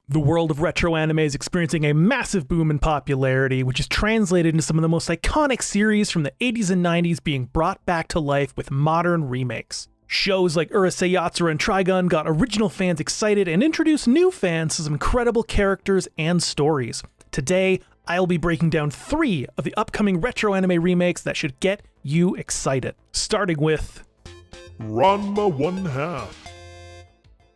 The world of retro anime is experiencing a massive boom in popularity, which is translated into some of the most iconic series from the 80s and 90s being brought back to life with modern remakes. Shows like Urusei Yatsura and Trigun got original fans excited and introduced new fans to some incredible characters and stories. Today, I'll be breaking down 3 of the upcoming retro anime remakes that should get you excited. Starting with Ranma 1/2.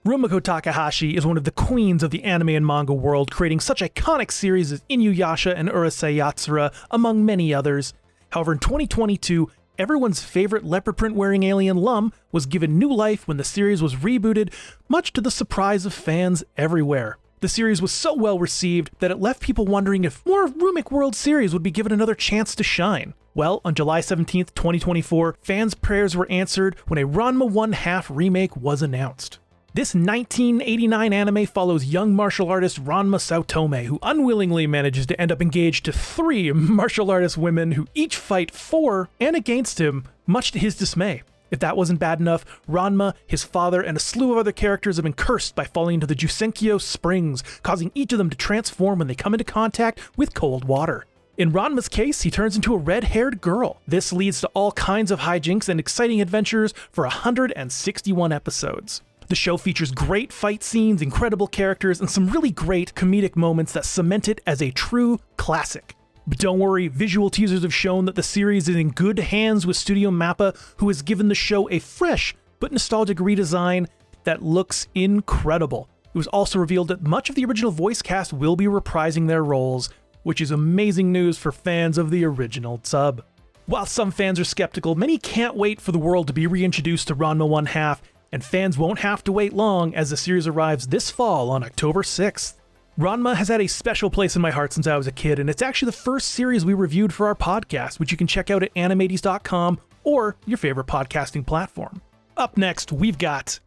Rumiko Takahashi is one of the queens of the anime and manga world, creating such iconic series as Inuyasha and Urusei Yatsura, among many others. However, in 2022, everyone's favorite leopard print wearing alien Lum was given new life when the series was rebooted, much to the surprise of fans everywhere. The series was so well received that it left people wondering if more Remake World series would be given another chance to shine. Well, on July 17th, 2024, fans' prayers were answered when a Ranma 1/2 remake was announced. This 1989 anime follows young martial artist Ranma Saotome, who unwillingly manages to end up engaged to 3 martial artist women who each fight for and against him, much to his dismay. If that wasn't bad enough, Ranma, his father, and a slew of other characters have been cursed by falling into the Jusenkyo Springs, causing each of them to transform when they come into contact with cold water. In Ranma's case, he turns into a red-haired girl. This leads to all kinds of hijinks and exciting adventures for 161 episodes. The show features great fight scenes, incredible characters, and some really great comedic moments that cement it as a true classic. But don't worry, visual teasers have shown that the series is in good hands with Studio Mappa, who has given the show a fresh but nostalgic redesign that looks incredible. It was also revealed that much of the original voice cast will be reprising their roles, which is amazing news for fans of the original sub. While some fans are skeptical, many can't wait for the world to be reintroduced to Ranma 1/2, and fans won't have to wait long as the series arrives this fall on October 6th. Ranma has had a special place in my heart since I was a kid, and it's actually the first series we reviewed for our podcast, which you can check out at animates.com or your favorite podcasting platform. Up next, we've got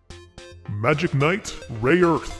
Magic Knight Rayearth.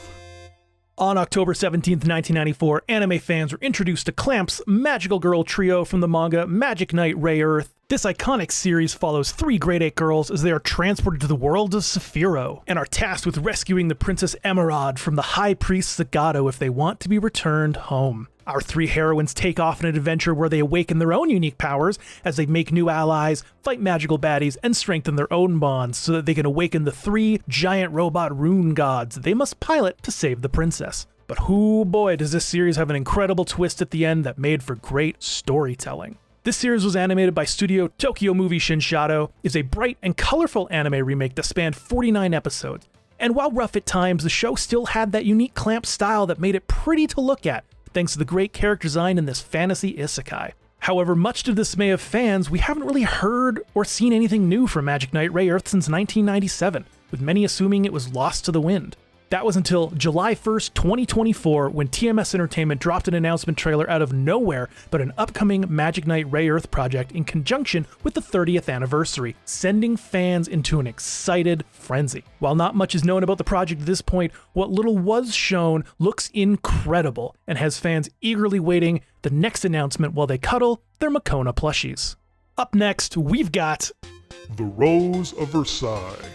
On October 17th, 1994, anime fans were introduced to Clamp's magical girl trio from the manga Magic Knight Rayearth. This iconic series follows 3 grade 8 girls as they are transported to the world of Saphiro and are tasked with rescuing the Princess Emerald from the High Priest Zagato if they want to be returned home. Our 3 heroines take off on an adventure where they awaken their own unique powers as they make new allies, fight magical baddies, and strengthen their own bonds so that they can awaken the 3 giant robot rune gods that they must pilot to save the princess. But hoo boy, does this series have an incredible twist at the end that made for great storytelling. This series was animated by Studio Tokyo Movie Shinshato, is a bright and colorful anime remake that spanned 49 episodes. And while rough at times, the show still had that unique Clamp style that made it pretty to look at, thanks to the great character design in this fantasy isekai. However, much to the dismay of fans, we haven't really heard or seen anything new from Magic Knight Rayearth since 1997, with many assuming it was lost to the wind. That was until July 1st, 2024, when TMS Entertainment dropped an announcement trailer out of nowhere about an upcoming Magic Knight Rayearth project in conjunction with the 30th anniversary, sending fans into an excited frenzy. While not much is known about the project at this point, what little was shown looks incredible and has fans eagerly waiting the next announcement while they cuddle their Makona plushies. Up next, we've got The Rose of Versailles.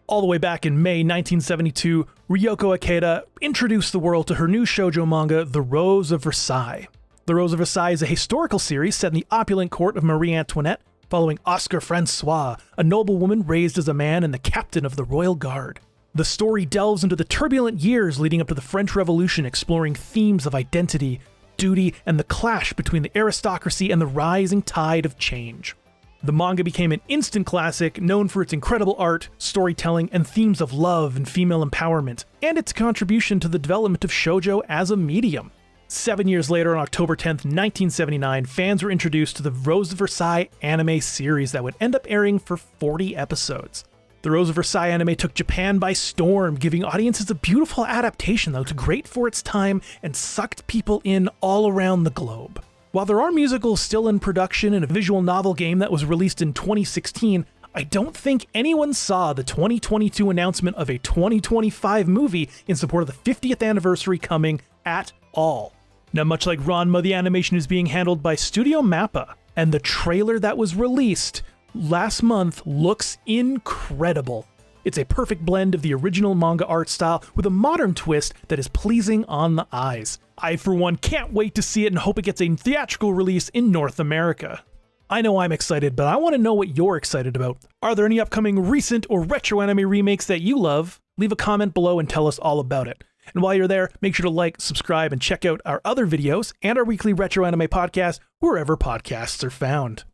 All the way back in May 1972, Ryoko Ikeda introduced the world to her new shoujo manga, The Rose of Versailles. The Rose of Versailles is a historical series set in the opulent court of Marie Antoinette, following Oscar Francois, a noblewoman raised as a man and the captain of the Royal Guard. The story delves into the turbulent years leading up to the French Revolution, exploring themes of identity, duty, and the clash between the aristocracy and the rising tide of change. The manga became an instant classic, known for its incredible art, storytelling, and themes of love and female empowerment, and its contribution to the development of shoujo as a medium. 7 years later, on October 10th, 1979, fans were introduced to the Rose of Versailles anime series that would end up airing for 40 episodes. The Rose of Versailles anime took Japan by storm, giving audiences a beautiful adaptation that looked great for its time and sucked people in all around the globe. While there are musicals still in production and a visual novel game that was released in 2016, I don't think anyone saw the 2022 announcement of a 2025 movie in support of the 50th anniversary coming at all. Now, much like Ranma, the animation is being handled by Studio Mappa, and the trailer that was released last month looks incredible. It's a perfect blend of the original manga art style with a modern twist that is pleasing on the eyes. I, for one, can't wait to see it and hope it gets a theatrical release in North America. I know I'm excited, but I want to know what you're excited about. Are there any upcoming recent or retro anime remakes that you love? Leave a comment below and tell us all about it. And while you're there, make sure to like, subscribe, and check out our other videos and our weekly retro anime podcast wherever podcasts are found.